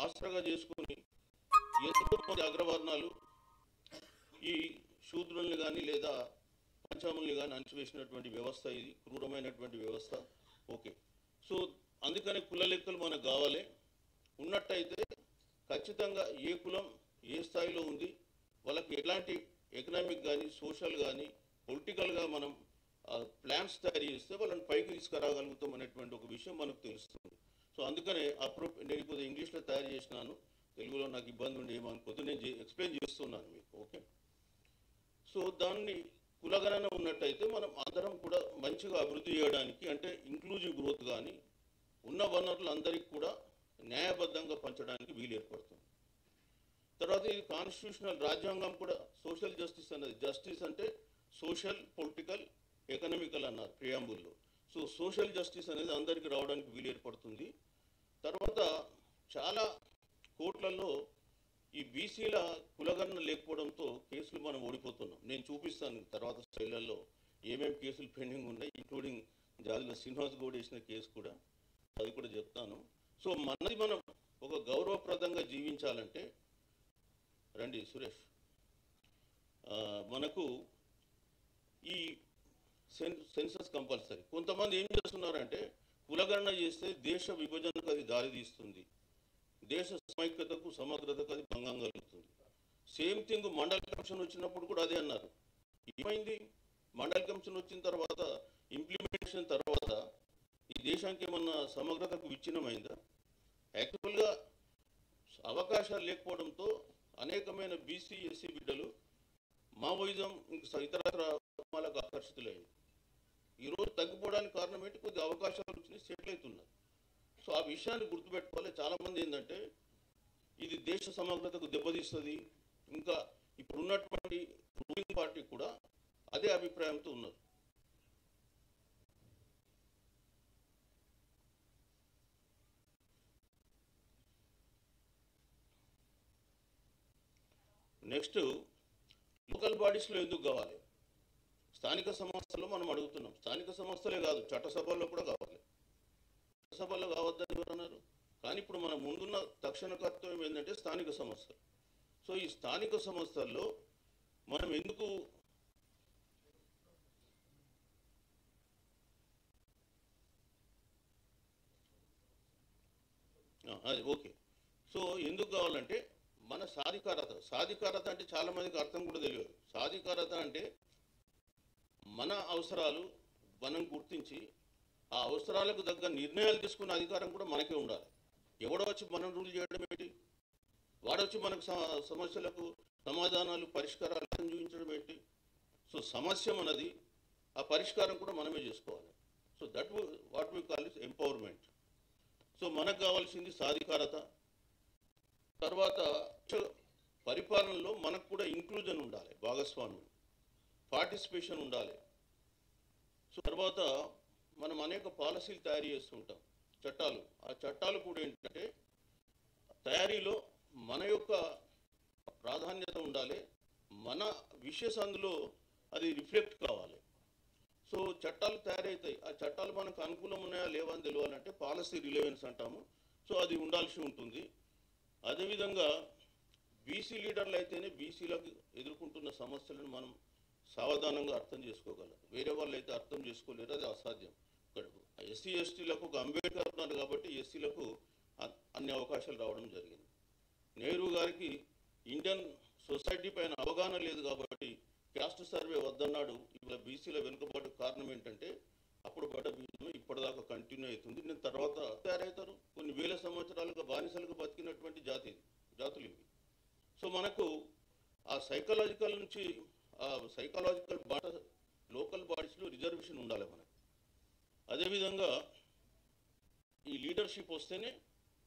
ఆసరాగా చేసుకుని ఎంతోమంది అగ్రవర్ణాలు ఈ శూద్రుల్ని కానీ లేదా పంచాముల్ని కానీ అణచివేసినటువంటి వ్యవస్థ, ఇది క్రూరమైనటువంటి వ్యవస్థ. ఓకే, సో అందుకని కుల లెక్కలు మనకు కావాలి. ఉన్నట్టయితే ఖచ్చితంగా ఏ కులం ఏ స్థాయిలో ఉంది, వాళ్ళకి ఎలాంటి ఎకనామిక్ కానీ సోషల్ కానీ పొలిటికల్గా మనం ప్లాన్స్ తయారు చేస్తే వాళ్ళని పైకి తీసుకురాగలుగుతాం అనేటువంటి ఒక విషయం మనకు తెలుస్తుంది. సో అందుకనే నేను ఇప్పుడు ఇంగ్లీష్లో తయారు చేసినాను, తెలుగులో నాకు ఇబ్బంది ఉండి ఏమనుకోద్దు, నేను ఎక్స్ప్లెయిన్ చేస్తున్నాను మీకు. ఓకే, సో దాన్ని కులగణన ఉన్నట్టయితే మనం అందరం కూడా మంచిగా అభివృద్ధి చేయడానికి, అంటే ఇంక్లూజివ్ గ్రోత్ కానీ ఉన్న వనరులు అందరికీ కూడా న్యాయబద్ధంగా పంచడానికి వీలు ఏర్పడుతుంది. తర్వాత ఇది కాన్స్టిట్యూషనల్ రాజ్యాంగం కూడా సోషల్ జస్టిస్ అన్నది, జస్టిస్ అంటే సోషల్, పొలిటికల్, ఎకనామికల్ అన్నారు ప్రియాంబుల్లో. సో సోషల్ జస్టిస్ అనేది అందరికీ రావడానికి వీలు ఏర్పడుతుంది. తర్వాత చాలా కోర్టులలో ఈ బీసీల కులగణన లేకపోవడంతో కేసులు మనం ఓడిపోతున్నాం. నేను చూపిస్తాను తర్వాత స్టైళ్లలో ఏమేమి కేసులు పెండింగ్ ఉన్నాయి, ఇంక్లూడింగ్ జాలిలో శ్రీనివాస్ గౌడ్ వేసిన కేసు కూడా, అది కూడా చెప్తాను. సో మనది మనం ఒక గౌరవప్రదంగా జీవించాలంటే రండి సురేష్, మనకు ఈ సెన్సస్ కంపల్సరీ. కొంతమంది ఏం చేస్తున్నారంటే కులగణన చేస్తే దేశ విభజనకు అది దారి తీస్తుంది, దేశ సమైక్యతకు సమగ్రతకు అది భంగం కలుగుతుంది. సేమ్ థింగ్ మండల్ కమిషన్ వచ్చినప్పుడు కూడా అదే అన్నారు. ఏమైంది? మండల్ కమిషన్ వచ్చిన తర్వాత ఇంప్లిమెంటేషన్ తర్వాత ఈ దేశానికి ఏమన్నా సమగ్రతకు విచ్ఛిన్నమైందా? యాక్చువల్గా అవకాశాలు లేకపోవడంతో అనేకమైన బీసీ ఎస్సీ బిడ్డలు మావోయిజం ఇంకా ఇతరత్ర వాళ్ళకు ఆకర్షితులయ్యాయి. ఈరోజు తగ్గిపోవడానికి కారణం ఏంటి? కొద్ది అవకాశాలు వచ్చినాయి, సెటిల్ అవుతున్నారు. సో ఆ విషయాన్ని గుర్తుపెట్టుకోవాలి. చాలామంది ఏంటంటే ఇది దేశ సమగ్రతకు దెబ్బతీస్తుంది, ఇంకా ఇప్పుడున్నటువంటి రూలింగ్ పార్టీ కూడా అదే అభిప్రాయంతో ఉన్నారు. నెక్స్ట్, లోకల్ బాడీస్లో ఎందుకు కావాలి? స్థానిక సంస్థల్లో మనం అడుగుతున్నాం. స్థానిక సంస్థలే కాదు, చట్టసభల్లో కూడా కావాలి. చట్టసభల్లో కావద్దని ఎవరన్నారు? కానీ ఇప్పుడు మన ముందున్న తక్షణ కర్తవ్యం ఏంటంటే స్థానిక సంస్థలు. సో ఈ స్థానిక సంస్థల్లో మనం ఎందుకు అది ఓకే. సో ఎందుకు కావాలంటే మన సాధికారత అంటే చాలామందికి అర్థం కూడా తెలియదు. సాధికారత అంటే మన అవసరాలు మనం గుర్తించి ఆ అవసరాలకు తగ్గ నిర్ణయాలు తీసుకునే అధికారం కూడా మనకే ఉండాలి. ఎవడో వచ్చి మనం రూల్ చేయడం ఏంటి? వాడొచ్చి మనకు సమస్యలకు సమాధానాలు పరిష్కారాలు చూపించడం ఏంటి? సో సమస్య మనది, ఆ పరిష్కారం కూడా మనమే చేసుకోవాలి. So that what we call is empowerment. So మనకు కావాల్సింది సాధికారత. తర్వాత పరిపాలనలో మనకు కూడా ఇంక్లూజన్ ఉండాలి, భాగస్వామ్యం, పార్టిసిపేషన్ ఉండాలి. సో తర్వాత మనం అనేక పాలసీలు తయారు చేస్తుంటాం, చట్టాలు. ఆ చట్టాలు కూడా ఏంటంటే తయారీలో మన యొక్క ప్రాధాన్యత ఉండాలి, మన విషయస్ అందులో అది రిఫ్లెక్ట్ కావాలి. సో చట్టాలు తయారవుతాయి, ఆ చట్టాలు మనకు అనుకూలం ఉన్నాయా లేవా అని తెలియాలంటే పాలసీ రిలవెన్స్ అంటాము. సో అది ఉండాల్సి ఉంటుంది. అదేవిధంగా బీసీ లీడర్లు అయితేనే బీసీలకు ఎదుర్కొంటున్న సమస్యలను మనం సావధానంగా అర్థం చేసుకోగలం. వేరే వాళ్ళు అయితే అర్థం చేసుకోలేరు, అది అసాధ్యం. ఇక్కడ ఎస్సీ ఎస్టీలకు ఒక అంబేద్కర్ ఉన్నారు కాబట్టి ఎస్సీలకు అన్ని అవకాశాలు రావడం జరిగింది. నెహ్రూ గారికి ఇండియన్ సొసైటీ పైన అవగాహన లేదు కాబట్టి క్యాస్ట్ సర్వే వద్దన్నాడు. ఇప్పుడు బీసీల వెనుకబాటు కారణం ఏంటంటే అప్పుడు పడ్డ బీసీలు ఇప్పటిదాకా కంటిన్యూ అవుతుంది. నేను తర్వాత తయారవుతారు. కొన్ని వేల సంవత్సరాలుగా బానిసలుగా బతికినటువంటి జాతులు ఇవి. సో మనకు ఆ సైకలాజికల్ నుంచి ఆ సైకలాజికల్ లోకల్ బాడీస్లో రిజర్వేషన్ ఉండాలి మనకు. అదేవిధంగా ఈ లీడర్షిప్ వస్తేనే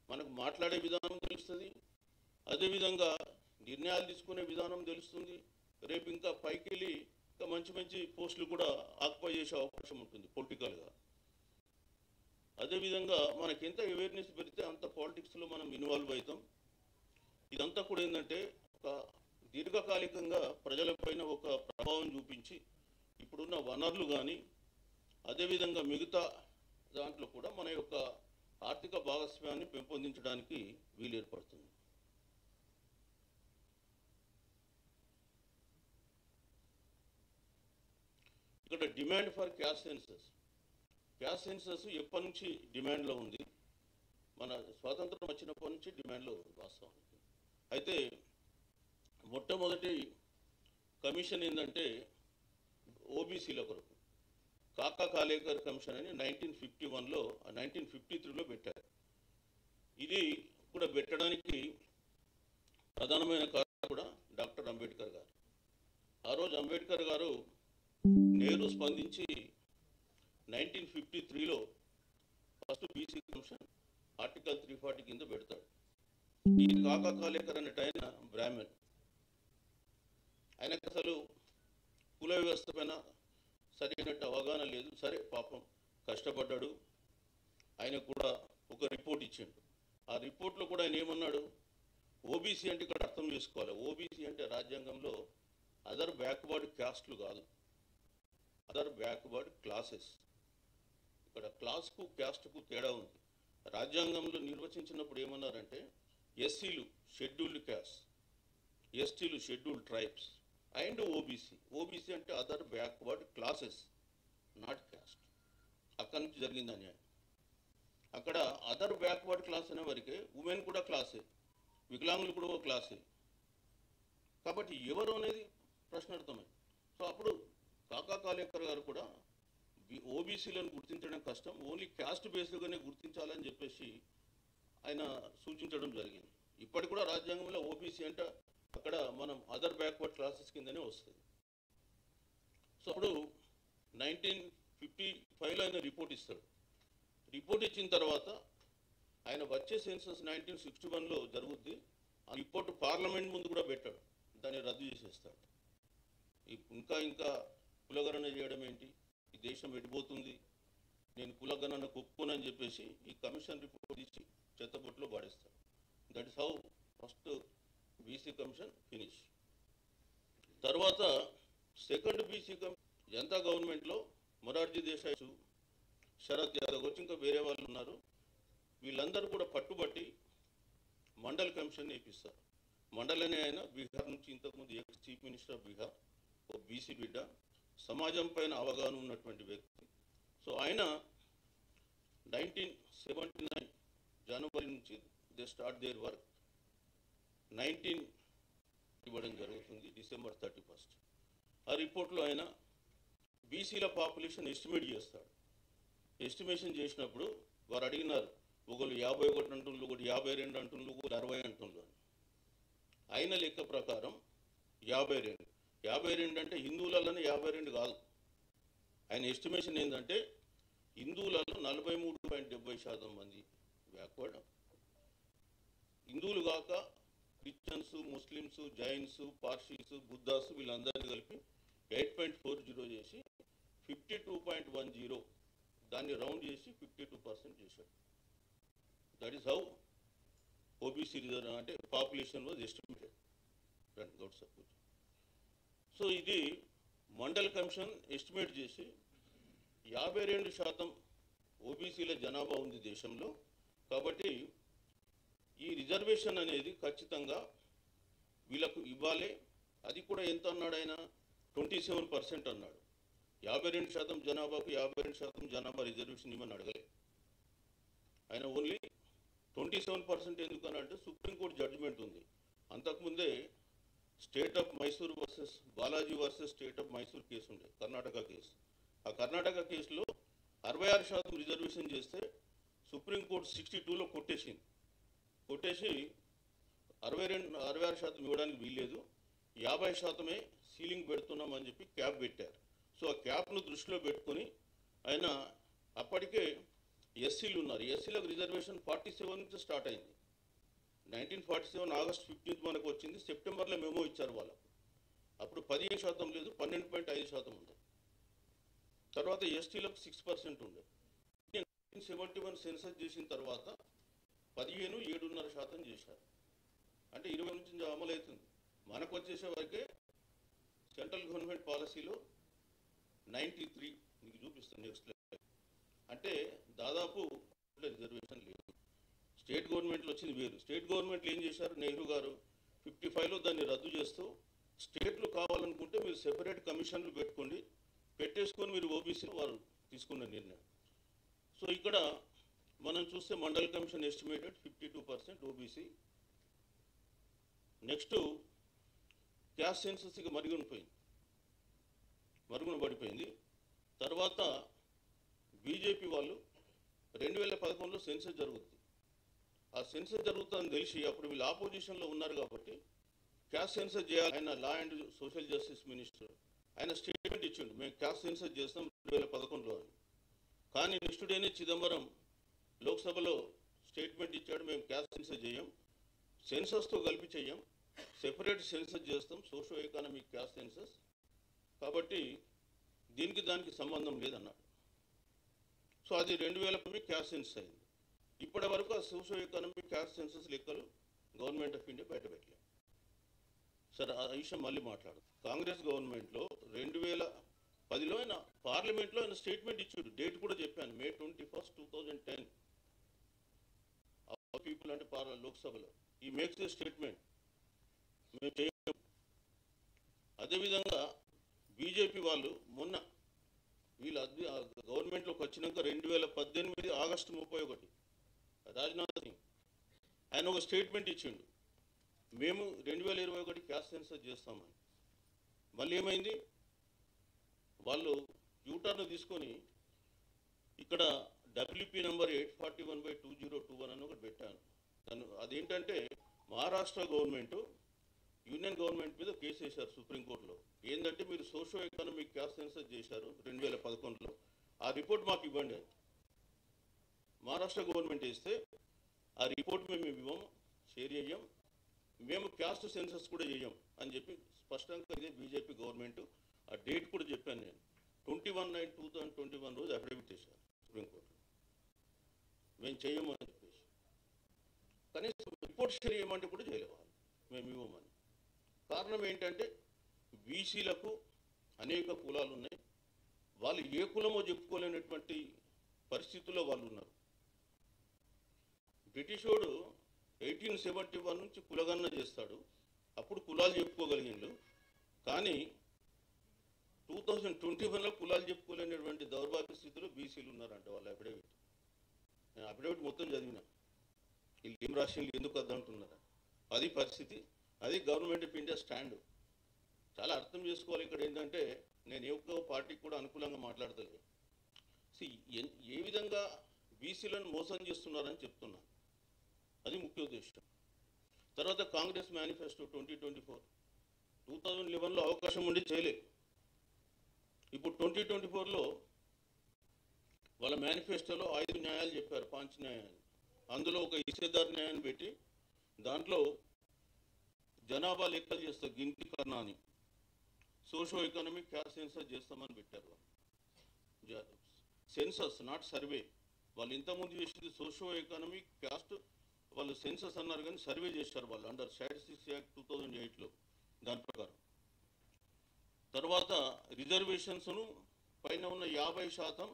మనకు మాట్లాడే విధానం తెలుస్తుంది, అదేవిధంగా నిర్ణయాలు తీసుకునే విధానం తెలుస్తుంది. రేపు ఇంకా పైకి వెళ్ళి ఇంకా మంచి మంచి పోస్టులు కూడా ఆక్యుపై చేసే అవకాశం ఉంటుంది పొలిటికల్గా. అదేవిధంగా మనకి ఎంత అవేర్నెస్ పెరిగితే అంత పాలిటిక్స్లో మనం ఇన్వాల్వ్ అవుతాం. ఇదంతా కూడా ఏంటంటే ఒక దీర్ఘకాలికంగా ప్రజలపైన ఒక ప్రభావం చూపించి ఇప్పుడున్న వనరులు కానీ అదేవిధంగా మిగతా దాంట్లో కూడా మన యొక్క ఆర్థిక భాగస్వామ్యాన్ని పెంపొందించడానికి వీలు ఏర్పడుతుంది. ఇక్కడ demand for caste census. Caste census ఎప్పటి నుంచి డిమాండ్లో ఉంది, మన స్వాతంత్రం వచ్చినప్పటి నుంచి డిమాండ్లో ఉంది వాస్తవానికి. అయితే మొట్టమొదటి కమిషన్ ఏంటంటే ఓబీసీల కొరకు కాకా కాలేకర్ కమిషన్ అని 1951లో 1953లో పెట్టారు. ఇది కూడా పెట్టడానికి ప్రధానమైన కారణం కూడా డాక్టర్ అంబేద్కర్ గారు. ఆ రోజు అంబేద్కర్ గారు నెహ్రూ స్పందించి 1953లో ఫస్ట్ బీసీ కమిషన్ ఆర్టికల్ 340 కింద పెడతాడు. ఈ కాకా కాలేకర్ అనేట ఆయన బ్రాహ్మణ్, ఆయనకు అసలు కుల వ్యవస్థ పైన సరైనట్టు అవగాహన లేదు. సరే పాపం కష్టపడ్డాడు. ఆయన కూడా ఒక రిపోర్ట్ ఇచ్చిండు. ఆ రిపోర్ట్లో కూడా ఆయన ఏమన్నాడు, ఓబీసీ అంటే ఇక్కడ అర్థం చేసుకోవాలి. ఓబీసీ అంటే రాజ్యాంగంలో అదర్ బ్యాక్వర్డ్ క్యాస్ట్లు కాదు, అదర్ బ్యాక్వర్డ్ క్లాసెస్. ఇక్కడ క్లాస్కు క్యాస్ట్కు తేడా ఉంది. రాజ్యాంగంలో నిర్వచించినప్పుడు ఏమన్నారంటే ఎస్సీలు షెడ్యూల్డ్ క్యాస్ట్, ఎస్టీలు scheduled tribes and OBC. OBC అంటే other backward classes, not caste. అక్కడి నుంచి జరిగింది అన్యాయం. అక్కడ అదర్ బ్యాక్వర్డ్ క్లాస్ అనే వరకే ఉమెన్ కూడా క్లాసే, వికలాంగులు కూడా ఒక క్లాసే. కాబట్టి ఎవరు అనేది ప్రశ్నార్థమైంది. సో అప్పుడు కాకా కాలేకర్ గారు కూడా ఓబీసీలను గుర్తించడం కష్టం, ఓన్లీ క్యాస్ట్ బేస్డ్గానే గుర్తించాలని చెప్పేసి ఆయన సూచించడం జరిగింది. ఇప్పటికి కూడా రాజ్యాంగంలో ఓబీసీ అంటే అక్కడ మనం అదర్ బ్యాక్వర్డ్ క్లాసెస్ కిందనే వస్తుంది. సో అప్పుడు 1955లో ఆయన రిపోర్ట్ ఇస్తాడు. రిపోర్ట్ ఇచ్చిన తర్వాత ఆయన వచ్చే సెన్సస్ 1961లో జరుగుద్ది. ఆ రిపోర్ట్ పార్లమెంట్ ముందు కూడా పెట్టాడు, దాన్ని రద్దు చేసేస్తాడు. ఇంకా కులగణన చేయడం ఏంటి, ఈ దేశం ఎడిపోతుంది, నేను కులగణన ఒప్పుకోనని చెప్పేసి ఈ కమిషన్ రిపోర్ట్ ఇచ్చి చెత్తబొట్టులో పాడేస్తాడు. That is how first BC commission finish. తర్వాత సెకండ్ బీసీ కమిషన్ జనతా గవర్నమెంట్లో మొరార్జీ దేశాయ్, శరత్ యాదవ్ వచ్చి ఇంకా వేరే వాళ్ళు ఉన్నారు. వీళ్ళందరూ కూడా పట్టుబట్టి మండల్ కమిషన్ వేపిస్తారు. మండల్ అనే ఆయన బీహార్ నుంచి ఇంతకుముందు ex chief minister of Bihar, ఓ బీసీ బిడ్డ, సమాజం పైన అవగాహన ఉన్నటువంటి వ్యక్తి. సో ఆయన 1979 జనవరి నుంచి దే స్టార్ట్ దేర్ వర్క్. 19 ఇవ్వడం జరుగుతుంది December 31. ఆ రిపోర్ట్లో ఆయన బీసీల పాపులేషన్ ఎస్టిమేట్ చేస్తాడు. ఎస్టిమేషన్ చేసినప్పుడు వారు అడిగినారు, ఒకళ్ళు 51 అంటున్నారు, ఒకటి 52 అంటున్నారు, ఒకటి 60 అంటున్నారు. ఆయన లెక్క ప్రకారం 52. 52 అంటే హిందువులలోనే 52 కాదు. ఆయన ఎస్టిమేషన్ ఏంటంటే హిందువులలో 43.70% మంది బ్యాక్వర్డ్, హిందువులు కాక క్రిస్టియన్స్, ముస్లిమ్స్, జైన్స్, పార్సీస్, బుద్ధాస్ వీళ్ళందరినీ కలిపి 8.40 చేసి 52.10 దాన్ని రౌండ్ చేసి 52% చేశాడు. That is how OBC reserve అంటే పాపులేషన్ వాజ్ ఎస్టిమేటెడ్. సో ఇది మండల్ కమిషన్ ఎస్టిమేట్ చేసి 52% ఓబీసీల జనాభా ఉంది దేశంలో. కాబట్టి ఈ రిజర్వేషన్ అనేది ఖచ్చితంగా వీళ్ళకు ఇవ్వాలి. అది కూడా ఎంత అన్నాడు ఆయన, 27% అన్నాడు. 52% జనాభాకు 52% జనాభా రిజర్వేషన్ ఇవ్వని అడగలే ఆయన. ఓన్లీ 27% ఎందుకనంటే సుప్రీంకోర్టు జడ్జిమెంట్ ఉంది. అంతకుముందే state of Mysore versus Balaji versus state of Mysore case ఉండే, కర్ణాటక కేసు. ఆ కర్ణాటక కేసులో 66% రిజర్వేషన్ చేస్తే సుప్రీంకోర్టు 62లో కొట్టేసి 66% ఇవ్వడానికి వీల్లేదు, 50% సీలింగ్ పెడుతున్నామని చెప్పి క్యాప్ పెట్టారు. సో ఆ క్యాప్ను దృష్టిలో పెట్టుకొని ఆయన అప్పటికే ఎస్సీలు ఉన్నారు. ఎస్సీలకు రిజర్వేషన్ 47 నుంచి స్టార్ట్ అయింది. 1947 August 15 మనకు వచ్చింది. సెప్టెంబర్లో మెమో ఇచ్చారు వాళ్ళకు. అప్పుడు 15% లేదు, 12.5% ఉంది. తర్వాత ఎస్టీలకు 6% ఉండే. 1971 సెన్సస్ చేసిన తర్వాత 7.5% చేశారు. అంటే 20 నుంచి అమలు అవుతుంది. మనకు వచ్చేసే వరకే సెంట్రల్ గవర్నమెంట్ పాలసీలో 93 మీకు చూపిస్తాను నెక్స్ట్. అంటే దాదాపు రిజర్వేషన్ లేదు. స్టేట్ గవర్నమెంట్లో వచ్చింది వేరు. స్టేట్ గవర్నమెంట్లో ఏం చేశారు, నెహ్రూ గారు 55లో దాన్ని రద్దు చేస్తూ స్టేట్లు కావాలనుకుంటే మీరు సెపరేట్ కమిషన్లు పెట్టేసుకొని మీరు ఓబీసీలో వారు తీసుకున్న నిర్ణయం. సో ఇక్కడ మనం చూస్తే mandal commission estimated 52% OBC. Next caste census ఇక మరుగున పడిపోయింది. తర్వాత బీజేపీ వాళ్ళు 2011లో సెన్సస్ జరుగుతుంది. ఆ సెన్సస్ జరుగుతుందని తెలిసి అప్పుడు వీళ్ళు ఆపోజిషన్లో ఉన్నారు కాబట్టి క్యాస్ట్ సెన్సస్ చేయాలి. ఆయన law and social justice minister ఆయన స్టేట్మెంట్ ఇచ్చిండు, మేము క్యాస్ట్ సెన్సస్ చేస్తాం 2011లో అని. కానీ నెక్స్ట్ డేనే చిదంబరం లోక్సభలో స్టేట్మెంట్ ఇచ్చాడు, మేము క్యాస్ట్ సెన్సస్ చేయం, సెన్సస్తో కలిపి చెయ్యం, సెపరేట్ సెన్సస్ చేస్తాం, సోషో ఎకనామిక్ క్యాస్ట్ సెన్సస్, కాబట్టి దీనికి దానికి సంబంధం లేదన్నాడు. సో అది 2010 క్యాస్ట్ సెన్సస్ అయింది. ఇప్పటి వరకు ఆ సోషో ఎకనామిక్ క్యాస్ట్ సెన్సస్ లెక్కలు గవర్నమెంట్ ఆఫ్ ఇండియా బయటపెట్టలేదు. సరే ఆ విషయం మళ్ళీ మాట్లాడు. కాంగ్రెస్ గవర్నమెంట్లో 2010లో ఆయన పార్లమెంట్లో ఆయన స్టేట్మెంట్ ఇచ్చాడు, డేట్ కూడా చెప్పాను, May 21, 2010. పీపుల్ అంటే లోక్సభలో ఈ మేక్స్ ఏ స్టేట్మెంట్, మేము చేయం. అదేవిధంగా బీజేపీ వాళ్ళు మొన్న వీళ్ళు గవర్నమెంట్లోకి వచ్చినాక 2018 ఆగస్టు 31 రాజ్నాథ్ సింగ్ ఆయన ఒక స్టేట్మెంట్ ఇచ్చిండు, మేము 2021 క్యాస్ట్ సెన్సస్ చేస్తామని. మళ్ళీ ఏమైంది, వాళ్ళు యూటర్న్ తీసుకొని ఇక్కడ WP నెంబర్ 841/2021 అని ఒకటి పెట్టాను. అదేంటంటే మహారాష్ట్ర గవర్నమెంట్ యూనియన్ గవర్నమెంట్ మీద కేసు వేశారు సుప్రీంకోర్టులో. ఏంటంటే మీరు సోషో ఎకనామిక్ క్యాస్ట్ సెన్సస్ చేశారు 2011లో, ఆ రిపోర్ట్ మాకు ఇవ్వండి అని. మహారాష్ట్ర గవర్నమెంట్ వేస్తే ఆ రిపోర్ట్ మేము ఇవ్వము, షేర్ చేయం, మేము క్యాస్ట్ సెన్సస్ కూడా చేయం అని చెప్పి స్పష్టంగా ఇదే బీజేపీ గవర్నమెంట్. ఆ డేట్ కూడా చెప్పాను నేను, 21/9/2021 రోజు అఫిడవిట్ చేశారు సుప్రీంకోర్టులో, మేము చేయము అని చెప్పేసి. కనీసం రిపోర్ట్ షేర్ చేయమంటే కూడా చేయలేవాలి, మేము ఇవ్వమని. కారణం ఏంటంటే బీసీలకు అనేక కులాలు ఉన్నాయి, వాళ్ళు ఏ కులమో చెప్పుకోలేనటువంటి పరిస్థితుల్లో వాళ్ళు ఉన్నారు. బ్రిటిష్ వాడు 1871 నుంచి కులగణన చేస్తాడు, అప్పుడు కులాలు చెప్పుకోగలిగిండు. కానీ 2021లో కులాలు చెప్పుకోలేనటువంటి దౌర్భాగ్య స్థితిలో బీసీలు ఉన్నారంట. వాళ్ళ అఫిడవిట్, నేను అఫిడవిట్ మొత్తం చదివినా, వీళ్ళు ఏం రాష్ట్రాలు ఎందుకు అద్దంటున్నారా, అది పరిస్థితి, అది గవర్నమెంట్ ఆఫ్ ఇండియా స్టాండ్. చాలా అర్థం చేసుకోవాలి. ఇక్కడ ఏంటంటే నేను ఏ ఒక్క పార్టీకి కూడా అనుకూలంగా మాట్లాడతలేదు. ఏ విధంగా బీసీలను మోసం చేస్తున్నారని చెప్తున్నా, అది ముఖ్య ఉద్దేశం. తర్వాత కాంగ్రెస్ మేనిఫెస్టో 2011లో అవకాశం ఉండి చేయలేదు. ఇప్పుడు 2024లో వాళ్ళ మేనిఫెస్టోలో 5 న్యాయాలు చెప్పారు, 5 న్యాయాలు. అందులో ఒక హిస్సేదార్ న్యాయాన్ని పెట్టి దాంట్లో జనాభా లెక్కలు చేస్తారు, గిన్తికరణ అని, సోషో ఎకనామిక్ క్యాస్ట్ సెన్సస్ చేస్తామని పెట్టారు. Census not survey. వాళ్ళు ఇంతకుముందు చేసింది సోషో ఎకనామిక్ క్యాస్ట్, వాళ్ళు సెన్సస్ అన్నారు కానీ సర్వే చేశారు వాళ్ళు అండర్ స్టాటిస్టిక్స్ యాక్ట్ 2008లో, దాని ప్రకారం. తర్వాత రిజర్వేషన్స్ను పైన ఉన్న 50%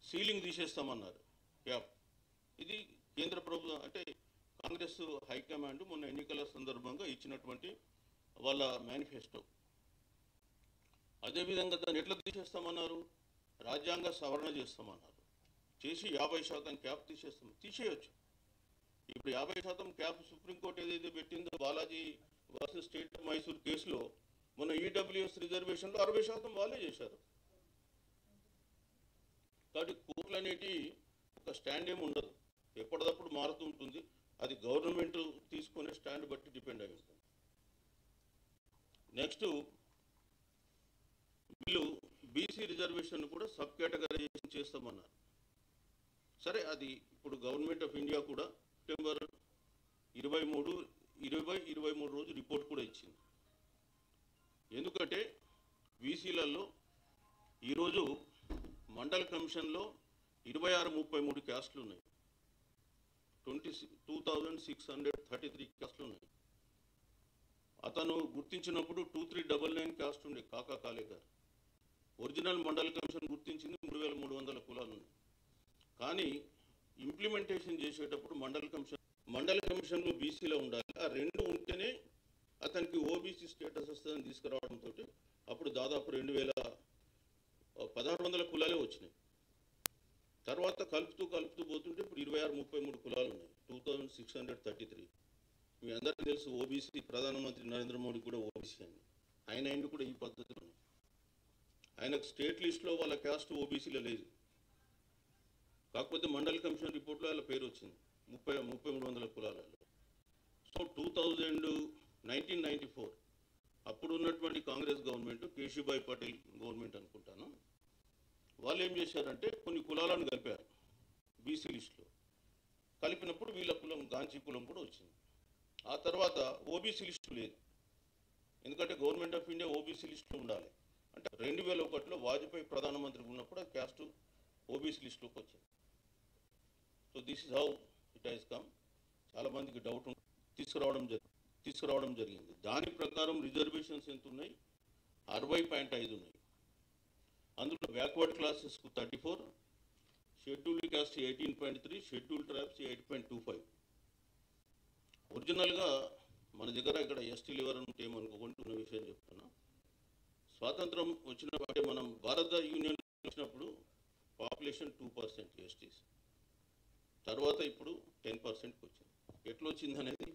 సీలింగ్ తీసేస్తామన్నారు, క్యాప్. ఇది కేంద్ర ప్రభుత్వం అంటే కాంగ్రెస్ హైకమాండ్ మొన్న ఎన్నికల సందర్భంగా ఇచ్చినటువంటి వాళ్ళ మేనిఫెస్టో. అదేవిధంగా దాన్ని ఎట్లా తీసేస్తామన్నారు, రాజ్యాంగ సవరణ చేస్తామన్నారు, చేసి 50% క్యాప్ తీసేయచ్చు. ఇప్పుడు 50% క్యాప్ సుప్రీంకోర్టు ఏదైతే పెట్టిందో Balaji versus state of Mysore కేసులో మొన్న ఈడబ్ల్యూఎస్ రిజర్వేషన్లో 60% వాళ్ళే చేశారు. కాబట్టి కోర్టులు అనేటి ఒక స్టాండ్ ఏమి ఉండదు, ఎప్పటికప్పుడు మారుతూ ఉంటుంది. అది గవర్నమెంట్ తీసుకునే స్టాండ్ బట్టి డిపెండ్ అయి ఉంటుంది. నెక్స్ట్ వీళ్ళు బీసీ రిజర్వేషన్ కూడా సబ్ కేటగరైజేషన్ చేస్తామన్నారు. సరే, అది ఇప్పుడు గవర్నమెంట్ ఆఫ్ ఇండియా కూడా సెప్టెంబర్ 23 రోజు రిపోర్ట్ కూడా ఇచ్చింది. ఎందుకంటే బీసీలలో ఈరోజు మండల్ కమిషన్లో 2633 క్యాస్ట్లు ఉన్నాయి, 2633 క్యాస్ట్లు ఉన్నాయి. అతను గుర్తించినప్పుడు 2399 క్యాస్ట్ ఉండే కాకా కాలే గారు. ఒరిజినల్ మండల్ కమిషన్ గుర్తించింది 3300 కులాలు ఉన్నాయి. కానీ ఇంప్లిమెంటేషన్ చేసేటప్పుడు మండల కమిషన్లో బీసీలో ఉండాలి. ఆ రెండు ఉంటేనే అతనికి ఓబీసీ స్టేటస్ వస్తుందని తీసుకురావడంతో అప్పుడు దాదాపు 1600 కులాలే వచ్చినాయి. తర్వాత కలుపుతూ పోతుంటే ఇప్పుడు 26-33 కులాలు ఉన్నాయి. 2633. మీ అందరికీ తెలుసు ఓబీసీ ప్రధానమంత్రి నరేంద్ర మోడీ కూడా ఓబీసీ అని. ఆయన కూడా ఈ పద్ధతిలో ఆయనకు స్టేట్ లిస్ట్లో వాళ్ళ క్యాస్ట్ ఓబీసీలో లేదు. కాకపోతే మండల కమిషన్ రిపోర్ట్లో వాళ్ళ పేరు వచ్చింది 3300 కులాలలో. సో 1994 అప్పుడు ఉన్నటువంటి కాంగ్రెస్ గవర్నమెంట్, కేశుభాయ్ పటేల్ గవర్నమెంట్ అనుకుంటాను, వాళ్ళు ఏం చేశారంటే కొన్ని కులాలను కలిపారు బీసీ లిస్టులో. కలిపినప్పుడు వీళ్ళ కులం గాంచీ కులం కూడా వచ్చింది. ఆ తర్వాత ఓబీసీ లిస్టు లేదు, ఎందుకంటే గవర్నమెంట్ ఆఫ్ ఇండియా ఓబీసీ లిస్టులో ఉండాలి. అంటే 2001లో వాజ్పేయి ప్రధానమంత్రి ఉన్నప్పుడు ఆ క్యాస్ట్ ఓబీసీ లిస్టులోకి వచ్చింది. So this is how it has come. చాలామందికి డౌట్ తీసుకురావడం జరిగింది. దాని ప్రకారం రిజర్వేషన్స్ ఎంత ఉన్నాయి? 60.5 ఉన్నాయి. అందులో బ్యాక్వర్డ్ క్లాసెస్కు 34, షెడ్యూల్డ్ క్యాస్ట్ 18.3, షెడ్యూల్డ్ ట్రైబ్స్ 8.25. ఒరిజినల్గా మన దగ్గర ఇక్కడ ఎస్టీలు ఎవరైనా ఉంటే ఏమనుకోకుండా ఉన్న విషయం చెప్తున్నా. స్వాతంత్రం వచ్చినప్పుడు మనం భారత యూనియన్ వచ్చినప్పుడు పాపులేషన్ 2% ఎస్టీస్, తర్వాత ఇప్పుడు 10%కి వచ్చింది. ఎట్లా వచ్చింది అనేది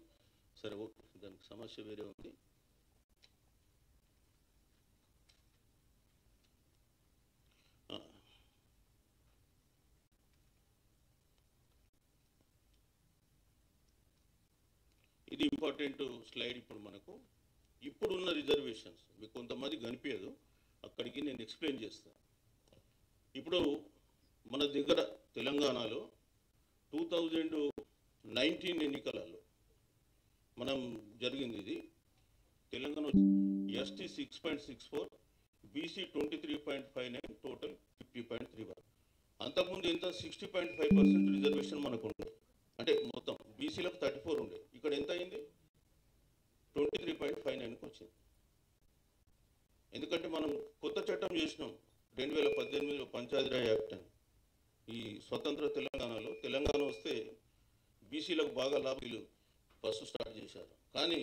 సరే ఓకే, దానికి సమస్య వేరే ఉంది. ఇది ఇంపార్టెంట్ స్లైడ్. ఇప్పుడు మనకు ఇప్పుడున్న రిజర్వేషన్స్ మీకు కొంతమంది కనిపించదు, అక్కడికి నేను ఎక్స్ప్లెయిన్ చేస్తాను. ఇప్పుడు మన దగ్గర తెలంగాణలో 2019 ఎన్నికలలో మనం జరిగింది ఇది. Telangana ST 6.64, BC 23.59, total 50.31. అంతకుముందు ఎంత 60.5% రిజర్వేషన్ మనకు ఉండే, అంటే మొత్తం బీసీలకు 34 ఉండే. ఇక్కడ ఎంత అయింది? 23.59కి వచ్చింది. ఎందుకంటే మనం కొత్త చట్టం చేసినాం 2018లో పంచాయతీరాజ్ యాక్ట్ అని. ఈ స్వతంత్ర తెలంగాణ వస్తే బీసీలకు బాగా లాభాలు ఫస్ట్ స్టార్ట్ చేశారు. కానీ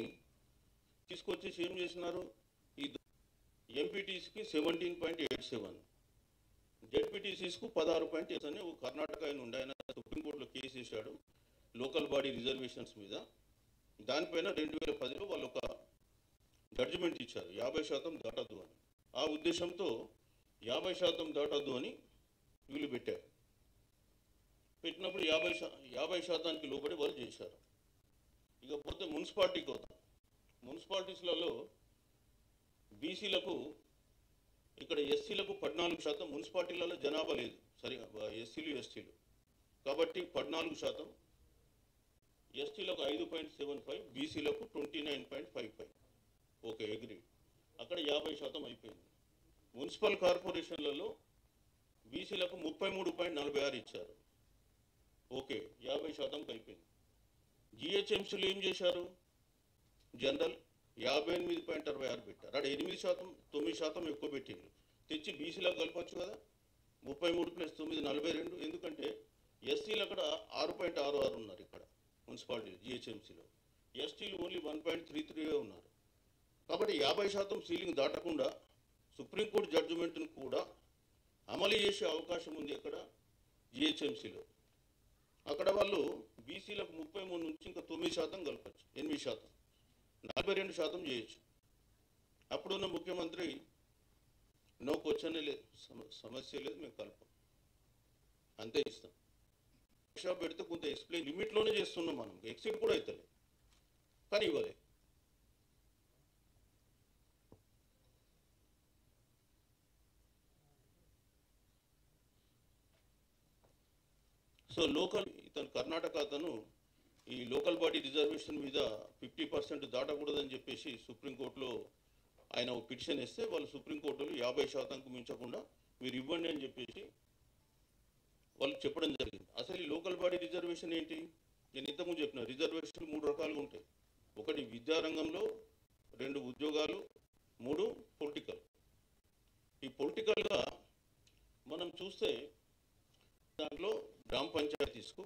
తీసుకొచ్చేసి ఏం చేసినారు? ఈ ఎంపీటీసీకి 17.87, జెడ్పీటీసీస్కు 16.8 అని కర్ణాటక ఆయన ఉండే, ఆయన సుప్రీంకోర్టులో కేసు వేశాడు లోకల్ బాడీ రిజర్వేషన్స్ మీద. దానిపైన 2010లో వాళ్ళు ఒక జడ్జిమెంట్ ఇచ్చారు 50% దాటద్దు అని. ఆ ఉద్దేశంతో 50% దాటద్దు అని వీళ్ళు పెట్టినప్పుడు 50% లోబడి వాళ్ళు చేశారు. ఇకపోతే మున్సిపాలిటీకి వద్దాం. మున్సిపాలిటీస్లలో బీసీలకు, ఇక్కడ ఎస్సీలకు 14%, మున్సిపాలిటీలలో జనాభా లేదు సరిగా ఎస్సీలు ఎస్టీలు కాబట్టి 14%, ఎస్టీలకు 5.75, బీసీలకు 29.55. Okay, agree. అక్కడ 50% అయిపోయింది. మున్సిపల్ కార్పొరేషన్లలో బీసీలకు 33.46 ఇచ్చారు. ఓకే, 50%కి అయిపోయింది. జిహెచ్ఎంసీలు ఏం చేశారు? జనరల్ 58.66 పెట్టారు. అక్కడ 8%, 9% ఎక్కువ పెట్టింది. తెచ్చి బీసీలకు కలపచ్చు కదా. 33 + 9 42. ఎందుకంటే ఎస్సీలు అక్కడ 6.66 ఉన్నారు ఇక్కడ మున్సిపాలిటీ జిహెచ్ఎంసీలో, ఎస్టీలు ఓన్లీ 1.33 ఉన్నారు. కాబట్టి 50% సీలింగ్ దాటకుండా సుప్రీంకోర్టు జడ్జిమెంట్ను కూడా అమలు చేసే అవకాశం ఉంది ఇక్కడ జిహెచ్ఎంసీలో. అక్కడ వాళ్ళు బీసీలకు 33 నుంచి ఇంకా 9% కలపచ్చు, 8%, 42% చేయొచ్చు. అప్పుడున్న ముఖ్యమంత్రి నో క్వశ్చన్ లేదు, సమస్య లేదు, మేము కలపం, అంతే ఇస్తాం. షాప్ పెడితే కొంత ఎక్స్ప్లెయిన్ లిమిట్లోనే చేస్తున్నాం, మనం ఎక్సిట్ కూడా అవుతలేదు, కానీ ఇవ్వలే. సో ఇతను కర్ణాటక అతను ఈ లోకల్ బాడీ రిజర్వేషన్ మీద 50% దాటకూడదని చెప్పేసి సుప్రీంకోర్టులో ఆయన పిటిషన్ ఇస్తే వాళ్ళు సుప్రీంకోర్టులో 50%కు మించకుండా మీరు ఇవ్వండి అని చెప్పేసి వాళ్ళు చెప్పడం జరిగింది. అసలు ఈ లోకల్ బాడీ రిజర్వేషన్ ఏంటి? నేను ఇంతకుముందు చెప్పిన రిజర్వేషన్లు 3 రకాలుగా ఉంటాయి. ఒకటి విద్యారంగంలో, 2 ఉద్యోగాలు, 3 పొలిటికల్. ఈ పొలిటికల్గా మనం చూస్తే దాంట్లో గ్రామ పంచాయతీస్కు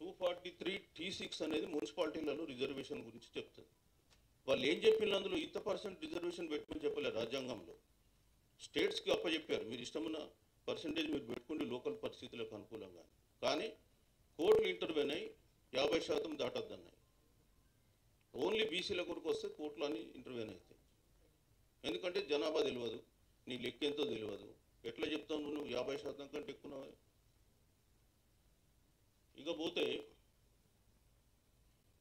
243(T)(6) అనేది మున్సిపాలిటీలలో రిజర్వేషన్ గురించి చెప్తుంది. వాళ్ళు ఏం చెప్పిన అందులో ఇంత పర్సెంట్ రిజర్వేషన్ పెట్టుకుని చెప్పలేదు. రాజ్యాంగంలో స్టేట్స్కి అప్పచెప్పారు, మీరు ఇష్టమున్న పర్సెంటేజ్ మీరు పెట్టుకుంటే లోకల్ పరిస్థితులకు అనుకూలంగా. కానీ కోర్టులు ఇంటర్వ్యూన్ అయ్యి 50% దాటొద్దన్నాయి. ఓన్లీ బీసీల కొరకు వస్తే కోర్టులు అని ఇంటర్వ్యూన్ అవుతాయి. ఎందుకంటే జనాభా తెలియదు, నీ లెక్క ఎంతో తెలియదు, ఎట్లా చెప్తావు నువ్వు 50% కంటే ఎక్కువ. ఇకపోతే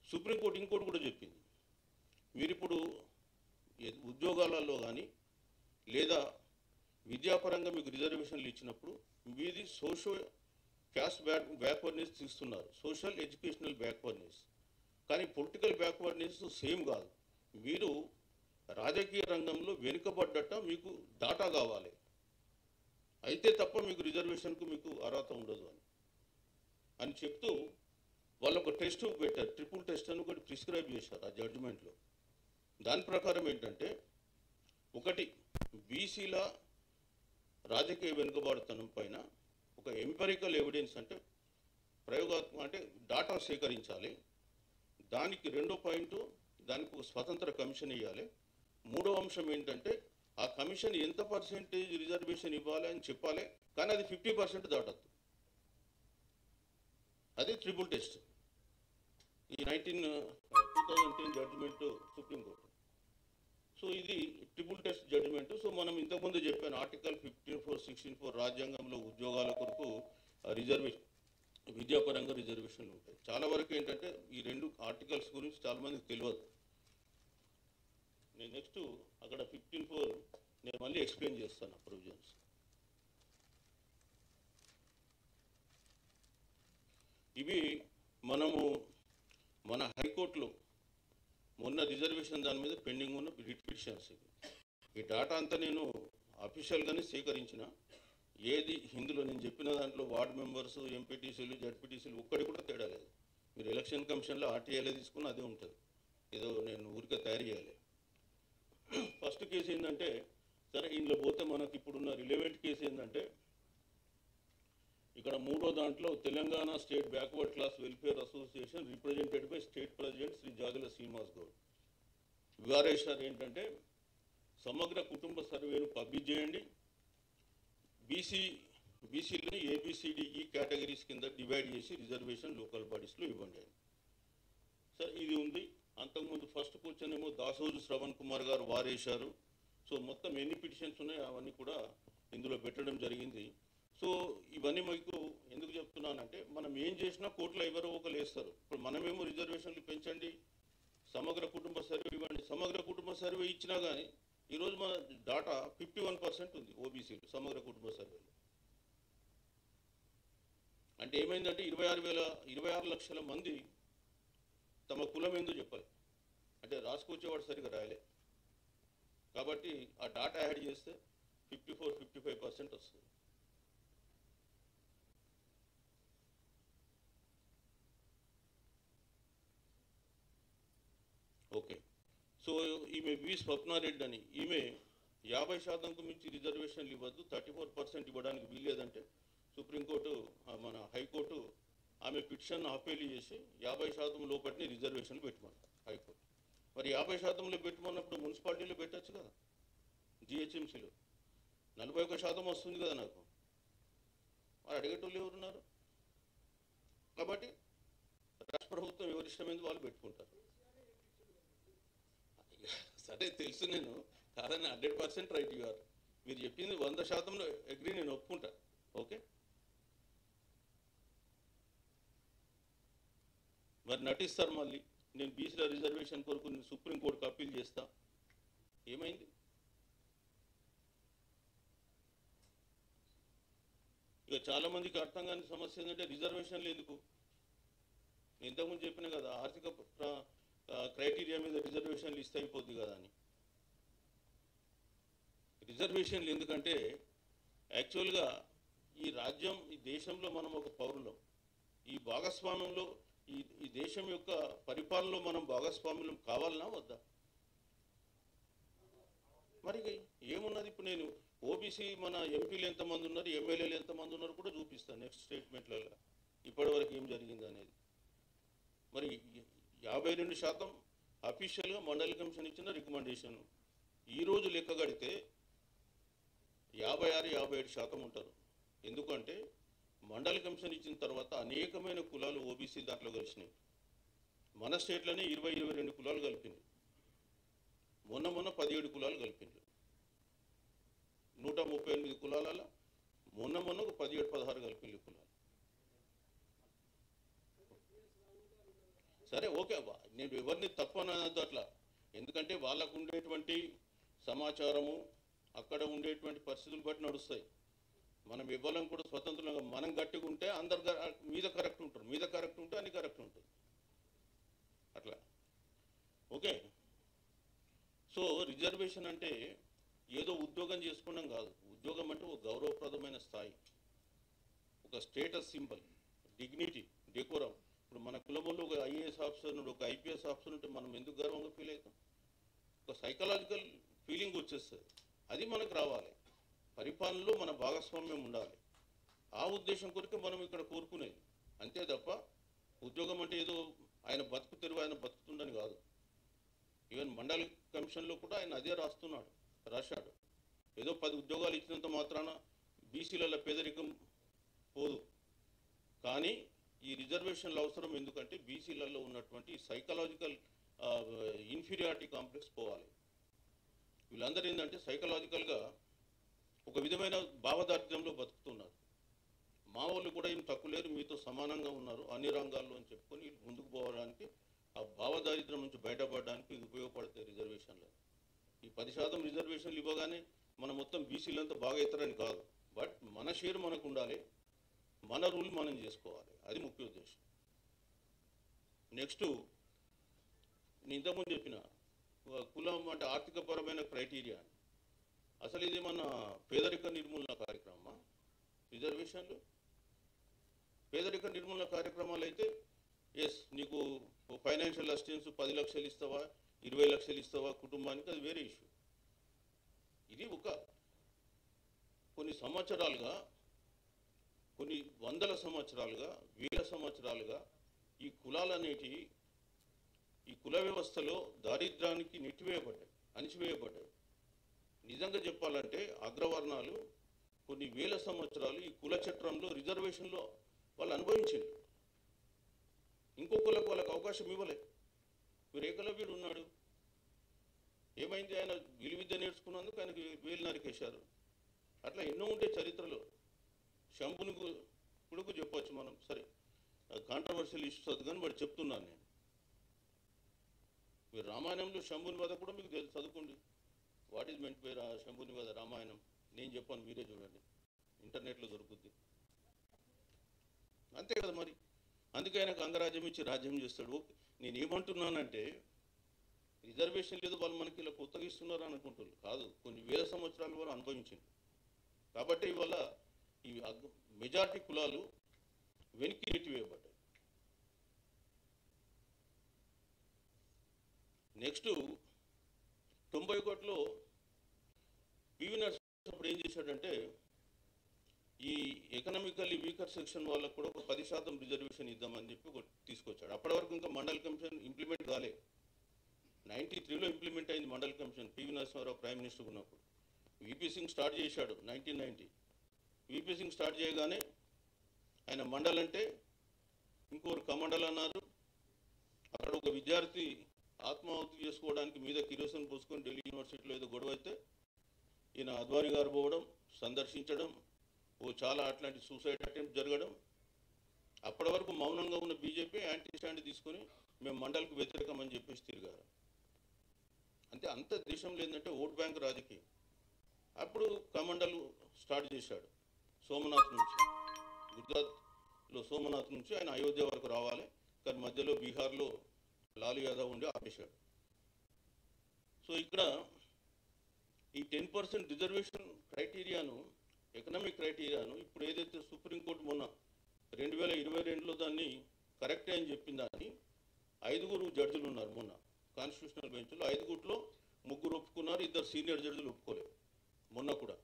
సుప్రీంకోర్టు ఇంకోటి కూడా చెప్పింది, మీరిప్పుడు ఉద్యోగాలలో కానీ లేదా విద్యాపరంగా మీకు రిజర్వేషన్లు ఇచ్చినప్పుడు మీది సోషల్ క్యాస్ట్ బ్యాక్వర్డ్నెస్ తీస్తున్నారు, సోషల్ ఎడ్యుకేషనల్ బ్యాక్వర్డ్నెస్. కానీ పొలిటికల్ బ్యాక్వర్డ్నెస్ సేమ్ కాదు. మీరు రాజకీయ రంగంలో వెనుకబడ్డట మీకు డాటా కావాలి, అయితే తప్ప మీకు రిజర్వేషన్కు మీకు అర్హత ఉండదు అని చెప్తూ వాళ్ళు ఒక టెస్ట్ పెట్టారు, ట్రిపుల్ టెస్ట్ అని ఒకటి ప్రిస్క్రైబ్ చేశారు ఆ జడ్జిమెంట్లో. దాని ప్రకారం ఏంటంటే, ఒకటి బీసీల రాజకీయ వెనుకబాటుతనం పైన ఒక ఎంపెరికల్ ఎవిడెన్స్ అంటే ప్రయోగాత్మక అంటే డాటా సేకరించాలి. దానికి రెండో పాయింట్, దానికి ఒక స్వతంత్ర కమిషన్ ఇవ్వాలి. మూడో అంశం ఏంటంటే, ఆ కమిషన్ ఎంత పర్సెంటేజ్ రిజర్వేషన్ ఇవ్వాలి అని చెప్పాలి, కానీ అది 50% దాటద్దు. అది ట్రిపుల్ టెస్ట్. ఈ 2010 జడ్జిమెంట్ సుప్రీంకోర్టు. సో ఇది ట్రిపుల్ టెస్ట్ జడ్జిమెంట్. సో మనం ఇంతకుముందు చెప్పాను, ఆర్టికల్ 15(4), 16(4) రాజ్యాంగంలో ఉద్యోగాల కొరకు రిజర్వేషన్, విద్యాపరంగా రిజర్వేషన్లు ఉంటాయి. చాలా వరకు ఏంటంటే ఈ రెండు ఆర్టికల్స్ గురించి చాలామందికి తెలియదు. నేను నెక్స్ట్ అక్కడ 15(4) నేను మళ్ళీ ఎక్స్ప్లెయిన్ చేస్తాను ప్రొవిజన్స్. ఇవి మనము మన హైకోర్టులో మొన్న రిజర్వేషన్ దాని మీద పెండింగ్ ఉన్న రిట్ పిటిషన్స్. ఈ డాటా అంతా నేను అఫీషియల్గానే సేకరించిన. ఏది ఇందులో నేను చెప్పిన దాంట్లో వార్డు మెంబర్స్, ఎంపీటీసీలు, జడ్పీటీసీలు ఒక్కడి కూడా తేడా లేదు. మీరు ఎలక్షన్ కమిషన్లో ఆర్టీఐలో తీసుకున్న అదే ఉంటుంది, ఏదో నేను ఊరికే తయారు చేయాలి. ఫస్ట్ కేసు ఏంటంటే, సరే ఇందులో పోతే మనకి ఇప్పుడున్న రిలవెంట్ కేసు ఏంటంటే, ఇక్కడ మూడో దాంట్లో Telangana state backward class welfare association represented by state president Shri Jagala Srinivas Goud. విఆర్ఎస్ఆర్ ఏంటంటే, సమగ్ర కుటుంబ సర్వేను పబ్లిష్ చేయండి, బీసీలని ABCDE కేటగిరీస్ కింద డివైడ్ చేసి రిజర్వేషన్ లోకల్ బాడీస్లో ఇవ్వండి. సరే ఇది ఉంది. అంతకుముందు ఫస్ట్ క్వశ్చన్ ఏమో దాసోజు శ్రవణ్ కుమార్ గారు వారేశారు. సో మొత్తం ఎన్ని పిటిషన్స్ ఉన్నాయో అవన్నీ కూడా ఇందులో పెట్టడం జరిగింది. సో ఇవన్నీ మీకు ఎందుకు చెప్తున్నానంటే, మనం ఏం చేసినా కోర్టులో ఎవరో ఒకరు వేస్తారు. ఇప్పుడు మనమేమో రిజర్వేషన్లు పెంచండి, సమగ్ర కుటుంబ సర్వే ఇవ్వండి. సమగ్ర కుటుంబ సర్వే ఇచ్చినా కానీ ఈరోజు మన డాటా 51% ఉంది ఓబీసీలు సమగ్ర కుటుంబ సర్వేలో. అంటే ఏమైందంటే 26 లక్షల మంది తమ కులం ఏందో చెప్పాలి, అంటే రాసుకొచ్చేవాడు సరిగ్గా రాయలే. కాబట్టి ఆ డాటా యాడ్ చేస్తే 54-55% వస్తుంది. ఓకే. సో ఈమె వి స్వప్నారెడ్డి అని, ఈమె 50%కు మించి రిజర్వేషన్లు ఇవ్వద్దు, 34% ఇవ్వడానికి వీల్లేదంటే సుప్రీంకోర్టు మన హైకోర్టు ఆమె పిటిషన్ అప్పీల్ చేసి 50% లోపటిని రిజర్వేషన్లు పెట్టుకున్నాడు హైకోర్టు. మరి 50%లో పెట్టుకున్నప్పుడు మున్సిపాలిటీలో పెట్టచ్చు కదా, జిహెచ్ఎంసీలో 41% వస్తుంది కదా నాకు. మరి అడిగేటోళ్ళు ఎవరున్నారు? కాబట్టి రాష్ట్ర ప్రభుత్వం ఎవరిష్టమైంది వాళ్ళు పెట్టుకుంటారు. సరే తెలుసు, నేను కాదని 100% రైట్ యు ఆర్. మీరు చెప్పింది 100% అగ్రీ, నేను ఒప్పుకుంటా. ఓకే, మరి నటిస్తారు మళ్ళీ నేను బీసీల రిజర్వేషన్ కొరకు నేను సుప్రీంకోర్టుకు అప్పీల్ చేస్తా. ఏమైంది? ఇక చాలామందికి అర్థం కాని సమస్య ఏంటంటే, రిజర్వేషన్లు ఎందుకు? ఇంతకుముందు చెప్పిన కదా, ఆర్థిక క్రైటీరియా మీద రిజర్వేషన్లు ఇస్తే అయిపోద్ది కదా అని. రిజర్వేషన్లు ఎందుకంటే, యాక్చువల్గా ఈ రాజ్యం, ఈ దేశంలో మనం ఒక పౌరులం. ఈ భాగస్వామ్యంలో, ఈ దేశం యొక్క పరిపాలనలో మనం భాగస్వామ్యం కావాలన్నా వద్దా? మరి ఏమున్నది? ఇప్పుడు నేను ఓబీసీ మన ఎంపీలు ఎంతమంది ఉన్నారు, ఎమ్మెల్యేలు ఎంతమంది ఉన్నారు కూడా చూపిస్తాను నెక్స్ట్ స్టేట్మెంట్లలో ఇప్పటివరకు ఏం జరిగింది అనేది. మరి 52% అఫీషియల్గా మండలి కమిషన్ ఇచ్చిన రికమెండేషన్. ఈరోజు లెక్క కడితే 56-57% ఉంటారు. ఎందుకంటే మండలి కమిషన్ ఇచ్చిన తర్వాత అనేకమైన కులాలు ఓబీసీ దాంట్లో కలిసినాయి. మన స్టేట్లోనే 20-22 కులాలు కలిపింది. మొన్న 17 కులాలు కలిపింది. 138 కులాలలో మొన్న 17-16 కలిపింది కులాలు. సరే ఓకే, నేను ఎవరిని తప్పనద్దు అట్లా. ఎందుకంటే వాళ్ళకు ఉండేటువంటి సమాచారము అక్కడ ఉండేటువంటి పరిస్థితులు బట్టి నడుస్తాయి. మనం ఇవ్వాలని కూడా స్వతంత్రంగా మనం గట్టిగా ఉంటే అందరు మీద కరెక్ట్ ఉంటారు, మీద కరెక్ట్ ఉంటే అన్ని కరెక్ట్ ఉంటుంది అట్లా. ఓకే, సో రిజర్వేషన్ అంటే ఏదో ఉద్యోగం చేసుకోవడం కాదు. ఉద్యోగం అంటే ఒక గౌరవప్రదమైన స్థాయి, ఒక స్టేటస్ సింబల్, డిగ్నిటీ, డెకోరం. ఇప్పుడు మన కులంలో ఒక ఐఏఎస్ ఆఫీసర్ నుండి ఒక ఐపీఎస్ ఆఫీసర్ ఉంటే మనం ఎందుకు గర్వంగా ఫీల్ అవుతాం? ఒక సైకలాజికల్ ఫీలింగ్ వచ్చేస్తుంది. అది మనకు రావాలి. పరిపాలనలో మన భాగస్వామ్యం ఉండాలి. ఆ ఉద్దేశం కొరకు మనం ఇక్కడ కోరుకునేది. అంతే తప్ప ఉద్యోగం అంటే ఏదో ఆయన బతుకు తెరువు ఆయన బతుకుతుండని కాదు. ఈవెన్ మండలి కమిషన్లో కూడా ఆయన అదే రాశాడు. ఏదో 10 ఉద్యోగాలు ఇచ్చినంత మాత్రాన బీసీలలో పేదరికం పోదు. కానీ ఈ రిజర్వేషన్ల అవసరం ఎందుకంటే బీసీలలో ఉన్నటువంటి సైకలాజికల్ ఇన్ఫీరియారిటీ కాంప్లెక్స్ పోవాలి. వీళ్ళందరూ ఏంటంటే సైకలాజికల్గా ఒక విధమైన భావదారిద్ర్యంలో బతుకుతున్నారు. మా వాళ్ళు కూడా ఏం తక్కువ లేరు, మీతో సమానంగా ఉన్నారు అన్ని రంగాల్లో అని చెప్పుకొని ముందుకు పోవడానికి, ఆ భావదారిద్ర్యం నుంచి బయటపడడానికి ఇది ఉపయోగపడతాయి రిజర్వేషన్లు. ఈ 10% రిజర్వేషన్లు ఇవ్వగానే మన మొత్తం బీసీలంతా బాగా అవుతారని కాదు. బట్ మన షేర్ మనకు ఉండాలి, మన రూల్ మనం చేసుకోవాలి. అది ముఖ్య ఉద్దేశం. నెక్స్ట్ నేను ఇంతకుముందు చెప్పిన కులం అంటే ఆర్థికపరమైన క్రైటీరియా. అసలు ఇది మన పేదరిక నిర్మూలన కార్యక్రమమా రిజర్వేషన్లు? పేదరిక నిర్మూలన కార్యక్రమాలు అయితే ఎస్, నీకు ఫైనాన్షియల్ అసిస్టెన్స్ 10 లక్షలు ఇస్తావా, 20 లక్షలు ఇస్తావా కుటుంబానికి, అది వేరే ఇష్యూ. ఇది ఒక కొన్ని సంవత్సరాలుగా, కొన్ని వందల సంవత్సరాలుగా, వేల సంవత్సరాలుగా ఈ కులాలనేటి ఈ కుల వ్యవస్థలో దారిద్ర్యానికి అణిచివేయబడ్డాయి. నిజంగా చెప్పాలంటే అగ్రవర్ణాలు కొన్ని వేల సంవత్సరాలు ఈ కుల చట్రంలో రిజర్వేషన్లో వాళ్ళు అనుభవించారు. ఇంకొకళ్ళకు వాళ్ళకి అవకాశం ఇవ్వలే. మీరు ఏకలవ్యుడు ఉన్నాడు, ఏమైంది? ఆయన విలువిద్య నేర్చుకున్నందుకు ఆయనకు వేలు నరికేశారు. అట్లా ఎన్నో ఉంటే చరిత్రలో. శంభుని కొడుకు చెప్పవచ్చు మనం. సరే, కాంట్రవర్షియల్ ఇష్యూస్ అది కానీ వాడు చెప్తున్నాను నేను. మీరు రామాయణంలో శంభుని వధ కూడా మీకు చదువుకోండి. వాట్ ఈజ్ మెంట్ బై శంభుని వధ రామాయణం. నేను చెప్పాను, మీరే చూడండి, ఇంటర్నెట్లో దొరుకుద్ది. అంతే కదా మరి. అందుకే ఆయనకు అంగరాజ్యం ఇచ్చి రాజ్యం చేస్తాడు. నేను ఏమంటున్నానంటే రిజర్వేషన్ లేదు, వాళ్ళు మనకి ఇలా కొత్తగా ఇస్తున్నారు అనుకుంటున్నారు. కాదు, కొన్ని వేల సంవత్సరాల వరకు అనుభవించింది. కాబట్టి ఇవాళ ఈ మెజారిటీ కులాలు వెనక్కి నెట్టివేయబడ్డాయి. నెక్స్ట్ 91లో పివి నరసింహ అప్పుడు ఏం చేశాడంటే ఈ ఎకనామికల్లీ వీకర్ సెక్షన్ వాళ్ళకు కూడా ఒక 10% రిజర్వేషన్ ఇద్దామని చెప్పి తీసుకొచ్చాడు. అప్పటి వరకు ఇంకా మండల్ కమిషన్ ఇంప్లిమెంట్ కాలే. 93లో ఇంప్లిమెంట్ అయింది Mandal commission, PV Narasimha Rao prime minister ఉన్నప్పుడు. విపి సింగ్ స్టార్ట్ చేశాడు 1990. విపి సింగ్ స్టార్ట్ చేయగానే ఆయన మండల్ అంటే ఇంకొకరు కమండల్ అన్నారు. అక్కడ ఒక విద్యార్థి ఆత్మాహుతి చేసుకోవడానికి మీద కిరోసిన్ పోసుకొని ఢిల్లీ యూనివర్సిటీలో ఏదో గొడవ అయితే ఈయన అద్వానీ గారు పోవడం, సందర్శించడం, చాలా అట్లాంటి సూసైడ్ అటెంప్ట్ జరగడం. అప్పటి వరకు మౌనంగా ఉన్న బీజేపీ యాంటీ స్టాండ్ తీసుకొని మేము మండల్కు వ్యతిరేకం అని చెప్పేసి తిరిగారు. అంటే అంత దేశంలో ఏంటంటే ఓట్ బ్యాంక్ రాజకీయం. అప్పుడు కమండల్ స్టార్ట్ చేశాడు సోమనాథ్ నుంచి, గుజరాత్లో సోమనాథ్ నుంచి ఆయన అయోధ్య వరకు రావాలి. కానీ మధ్యలో బీహార్లో లాలూ యాదవ్ ఉండి ఆపేశాడు. సో ఇక్కడ ఈ 10% రిజర్వేషన్ క్రైటీరియాను, ఎకనామిక్ క్రైటీరియాను ఇప్పుడు ఏదైతే సుప్రీంకోర్టు మొన్న 2022లో దాన్ని కరెక్టే అని చెప్పిందని 5 జడ్జిలు ఉన్నారు మొన్న కాన్స్టిట్యూషనల్ బెంచ్లో. 5లో 3 ఒప్పుకున్నారు, 2 సీనియర్ జడ్జిలు ఒప్పుకోలేదు మొన్న కూడా.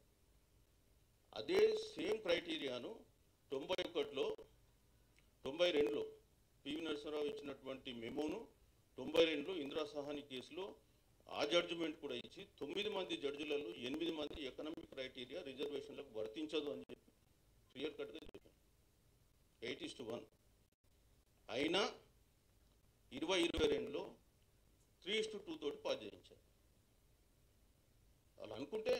అదే సేమ్ క్రైటీరియాను 91లో 92లో పివి నరసింహారావు ఇచ్చినటువంటి మెమోను 92లో ఇందిరా సహాని కేసులో ఆ జడ్జిమెంట్ కూడా ఇచ్చి 9 మంది జడ్జిలలో 8 మంది ఎకనామిక్ క్రైటీరియా రిజర్వేషన్లకు వర్తించదు అని చెప్పి క్లియర్ కట్గా చెప్పాను. 8:1 అయినా 2022లో 3:2 తోటి పాస్ చేయించారు. వాళ్ళు అనుకుంటే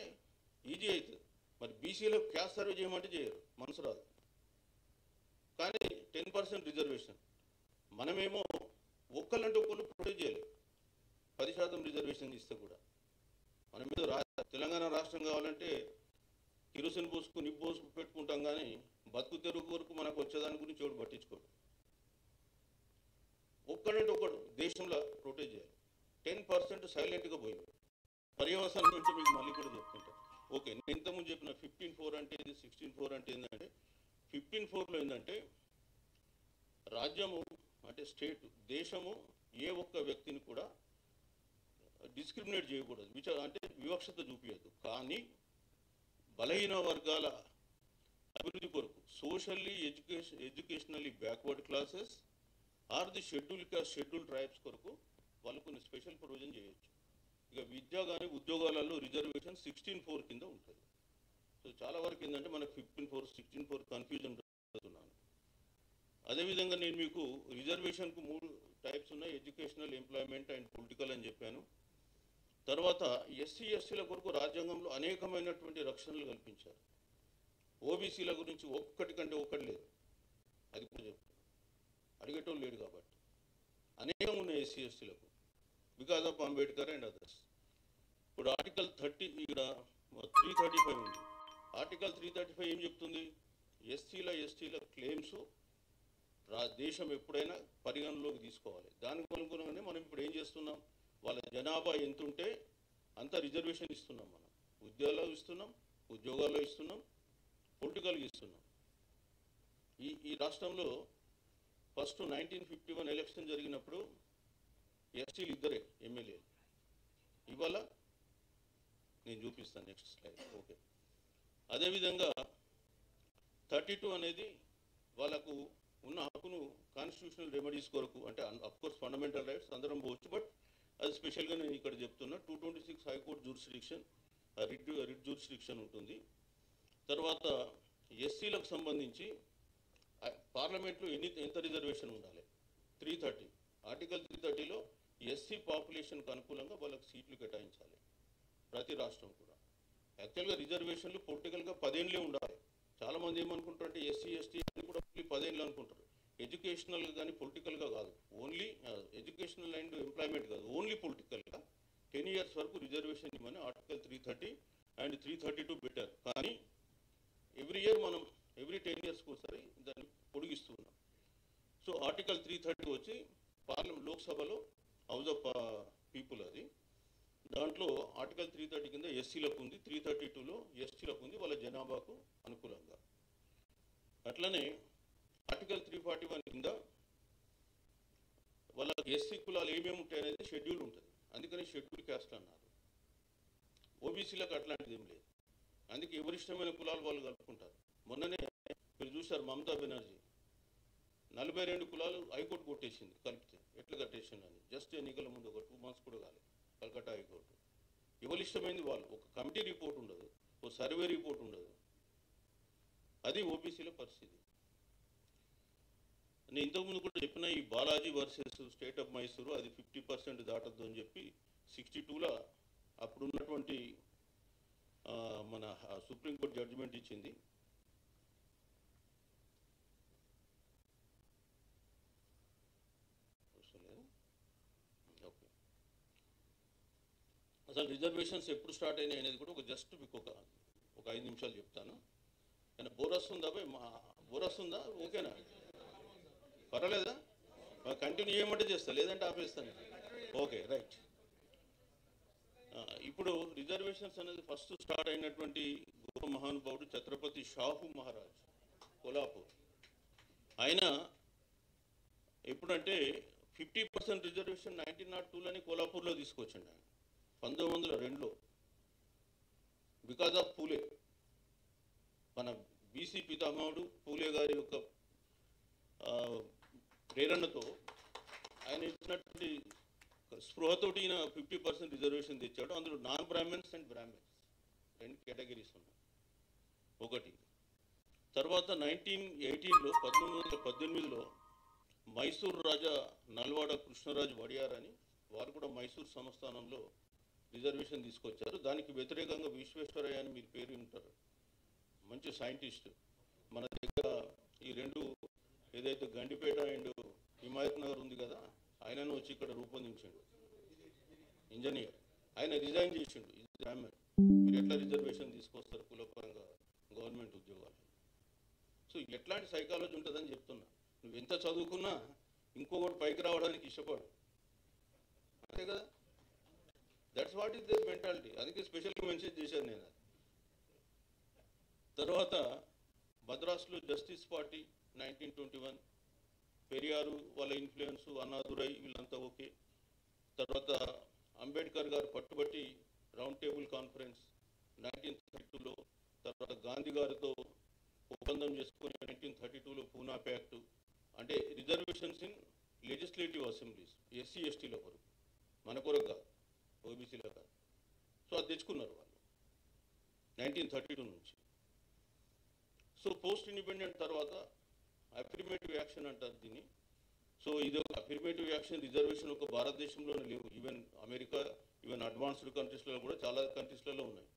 ఈజీ అవుతుంది. మరి బీసీలకు క్యాస్ట్ సర్వే చేయమంటే చేయరు, మనసు రాదు. కానీ 10% రిజర్వేషన్ మనమేమో ఒక్కళ్ళంటే ఒక్కళ్ళు ప్రొడ్యూస్ చేయలేము. 10% రిజర్వేషన్ ఇస్తే కూడా మనం మీద తెలంగాణ రాష్ట్రం కావాలంటే కిరోసిన్ పోసుకు నిప్పు పోసుకు పెట్టుకుంటాం, కానీ బతుకు తెరుగు వరకు మనకు వచ్చేదాని గురించి ఎవడు పట్టించుకోడు. ఒక్కడంటే ఒకడు దేశంలో ప్రొటెక్ట్ చేయాలి. 10% సైలెంట్గా పోయింది. పర్యవసానం అంటే మీకు మళ్ళీ కూడా చెప్పుకుంటాను. ఓకే, నేను ఇంతకుముందు చెప్పిన 15(4) అంటే ఏంది, 16(4) అంటే ఏంటంటే 15(4)లో ఏంటంటే రాజ్యము అంటే స్టేట్ దేశము ఏ ఒక్క వ్యక్తిని కూడా డిస్క్రిమినేట్ చేయకూడదు, అంటే వివక్షత చూపించదు. కానీ బలహీన వర్గాల అభివృద్ధి కొరకు socially educationally backward classes are the schedule caste schedule tribes కొరకు వాళ్ళు కొన్ని స్పెషల్ ప్రొవిజన్ చేయొచ్చు. ఇక విద్య కానీ ఉద్యోగాలలో రిజర్వేషన్ 16(4) కింద ఉంటుంది. సో చాలా వరకు ఏంటంటే మనకు 15(4), 16(4) కన్ఫ్యూజన్ అవుతున్నాను. అదేవిధంగా నేను మీకు రిజర్వేషన్కు 3 టైప్స్ ఉన్నాయి: ఎడ్యుకేషనల్, ఎంప్లాయ్మెంట్ అండ్ పొలిటికల్ అని చెప్పాను. తర్వాత ఎస్సీ ఎస్టీల కొరకు రాజ్యాంగంలో అనేకమైనటువంటి రక్షణలు కల్పించారు. ఓబీసీల గురించి ఒక్కటి కంటే ఒక్కటి లేదు, అది కూడా చెప్తాను, అడిగేటోళ్ళు లేడు కాబట్టి. అనేకం ఉన్నాయి ఎస్సీ ఎస్టీలకు because of Ambedkar and others. ఇప్పుడు ఆర్టికల్ 30 ఇక్కడ 335 ఉంది. ఆర్టికల్ 335 ఏం చెప్తుంది? ఎస్టీల క్లెయిమ్స్ దేశం ఎప్పుడైనా పరిగణలోకి తీసుకోవాలి. దానికి అనుగుణంగానే మనం ఇప్పుడు ఏం చేస్తున్నాం, వాళ్ళ జనాభా ఎంత ఉంటే అంత రిజర్వేషన్ ఇస్తున్నాం. మనం ఉద్యోగాల్లో ఇస్తున్నాం, ఉద్యోగాల్లో ఇస్తున్నాం, పొలిటికల్గా ఇస్తున్నాం. ఈ రాష్ట్రంలో ఫస్ట్ 1951 ఎలక్షన్ జరిగినప్పుడు ఎస్టీలు 2 ఎమ్మెల్యేలు. ఇవాళ నేను చూపిస్తాను నెక్స్ట్ స్లైడ్. ఓకే, అదేవిధంగా 32 అనేది వాళ్ళకు ఉన్న హక్కును కాన్స్టిట్యూషనల్ రెమెడీస్ కొరకు, అంటే అఫ్కోర్స్ ఫండమెంటల్ రైట్స్ అందరం పోవచ్చు, బట్ అది స్పెషల్గా నేను ఇక్కడ చెప్తున్నా. 226 హైకోర్టు జ్యూరిస్డిక్షన్, రిట్ జ్యూరిస్డిక్షన్ ఉంటుంది. తర్వాత ఎస్సీలకు సంబంధించి పార్లమెంట్లో ఎంత రిజర్వేషన్ ఉండాలి? 330. ఆర్టికల్ 330లో ఎస్సీ పాపులేషన్కు అనుకూలంగా వాళ్ళకి సీట్లు కేటాయించాలి ప్రతి రాష్ట్రం కూడా. యాక్చువల్గా రిజర్వేషన్లు పొలిటికల్గా 10 ఏళ్ళే ఉండాలి. చాలామంది ఏమనుకుంటారంటే ఎస్సీ ఎస్టీ అని కూడా 10 ఏళ్ళు అనుకుంటారు. ఎడ్యుకేషనల్గా కానీ పొలిటికల్గా కాదు, ఓన్లీ ఎడ్యుకేషనల్ అండ్ ఎంప్లాయ్మెంట్ కాదు, ఓన్లీ పొలిటికల్గా 10 years వరకు రిజర్వేషన్ ఇవ్వమని ఆర్టికల్ 330 అండ్ 332 పెట్టారు. కానీ ఎవ్రీ ఇయర్ మనం ఎవ్రీ 10 yearsకి ఒకసారి దాన్ని పొడిగిస్తున్నాం. సో ఆర్టికల్ 330 వచ్చి లోక్సభలో హౌస్ ఆఫ్ పీపుల్, అది దాంట్లో ఆర్టికల్ 330 కింద ఎస్సీలకు ఉంది, 332లో ఎస్టీలకు ఉంది వాళ్ళ జనాభాకు అనుకూలంగా. అట్లనే ఆర్టికల్ 341 కింద వాళ్ళ ఎస్సీ కులాలు ఏమేమి ఉంటాయి అనేది షెడ్యూల్ ఉంటుంది, అందుకని షెడ్యూల్ క్యాస్ట్ అన్నారు. ఓబీసీలకు అట్లాంటిది ఏం లేదు, అందుకే ఎవరిష్టమైన కులాలు వాళ్ళు కలుపుకుంటారు. మొన్ననే మీరు చూశారు మమతా బెనర్జీ 42 కులాలు హైకోర్టు కొట్టేసింది కలిపితే, ఎట్లా కట్టేసింది అని. జస్ట్ ఎన్నికల ముందు ఒక 2 months కూడా కాలేదు కలకత్తా హైకోర్టు. ఎవరి ఇష్టమైంది వాళ్ళు, ఒక కమిటీ రిపోర్ట్ ఉండదు, ఒక సర్వే రిపోర్ట్ ఉండదు. అది ఓబీసీల పరిస్థితి. నేను ఇంతకుముందు కూడా చెప్పిన ఈ Balaji versus state of Mysore, అది 50% దాటద్దు అని చెప్పి 62లో అప్పుడు ఉన్నటువంటి మన సుప్రీంకోర్టు జడ్జిమెంట్ ఇచ్చింది. ఓకే, అసలు రిజర్వేషన్స్ ఎప్పుడు స్టార్ట్ అయినాయి అనేది కూడా జస్ట్ మీకు ఒక 5 నిమిషాలు చెప్తాను. కానీ బోర్ వస్తుందా? బోర్ వస్తుందా? ఓకేనా? పర్వాలేదా? కంటిన్యూ చేయమంటే చేస్తా, లేదంటే ఆపేస్తాను. Okay, right. ఇప్పుడు రిజర్వేషన్స్ అనేది ఫస్ట్ స్టార్ట్ అయినటువంటి గొప్ప మహానుభావుడు ఛత్రపతి షాహు మహారాజ్, కొల్హాపూర్. ఆయన ఎప్పుడంటే 50% రిజర్వేషన్ 1902లోని కొల్హాపూర్లో తీసుకొచ్చిండు ఆయన 1902లో, బికాజ్ ఆఫ్ పూలే. మన బీసీ పితామహుడు పూలే గారి యొక్క ప్రేరణతో ఆయన ఇచ్చినటువంటి స్పృహతోటి ఈయన 50% రిజర్వేషన్ తెచ్చాడు. అందులో non Brahmans and Brahmans 2 categories ఉన్నాయి. ఒకటి తర్వాత 1918లో 1918లో మైసూర్ రాజా నల్వాడ కృష్ణరాజు వడియార్ అని వారు కూడా మైసూర్ సంస్థానంలో రిజర్వేషన్ తీసుకొచ్చారు. దానికి వ్యతిరేకంగా విశ్వేశ్వరయ్య అని మీరు పేరు ఉంటారు, మంచి సైంటిస్ట్. మన దగ్గర ఈ రెండు ఏదైతే గండిపేట అండ్ హిమాయత్ నగర్ ఉంది కదా, ఆయనను వచ్చి ఇక్కడ రూపొందించాడు ఇంజనీర్. ఆయన రిజైన్ చేసిండు. ఇది బ్రాహ్మణ్, మీరు ఎట్లా రిజర్వేషన్ తీసుకొస్తారు కులపరంగా గవర్నమెంట్ ఉద్యోగాలు? సో ఎట్లాంటి సైకాలజీ ఉంటుందని చెప్తున్నా. నువ్వు ఎంత చదువుకున్నా ఇంకొకటి పైకి రావడానికి ఇష్టపడు, అంతే కదా. That's what is their mentality. అందుకే స్పెషల్గా మెన్షన్ చేశాను నేను. తర్వాత మద్రాసులో జస్టిస్ పార్టీ 1921, పెరియారు వాళ్ళ ఇన్ఫ్లుయెన్స్, అన్నాదురై వీళ్ళంతా ఓకే. తర్వాత అంబేద్కర్ గారు పట్టుబట్టి రౌండ్ టేబుల్ కాన్ఫరెన్స్ 1932లో, తర్వాత గాంధీ గారితో ఒప్పందం చేసుకుని 1932లో పూనా ప్యాక్టు, అంటే reservations in legislative assemblies SC ఎస్టీల కొరకు, మన కొరకు కాదు, ఓబీసీలో కాదు. సో అది తెచ్చుకున్నారు వాళ్ళు 1932 నుంచి. సో పోస్ట్ ఇండిపెండెంట్ తర్వాత అఫిర్మేటివ్ యాక్షన్ అంటారు దీన్ని. సో ఇది ఒక అఫిర్మేటివ్ యాక్షన్ రిజర్వేషన్ ఒక భారతదేశంలోనే లేవు. ఈవెన్ అమెరికా, ఈవెన్ అడ్వాన్స్డ్ కంట్రీస్లో కూడా చాలా కంట్రీస్లలో ఉన్నాయి.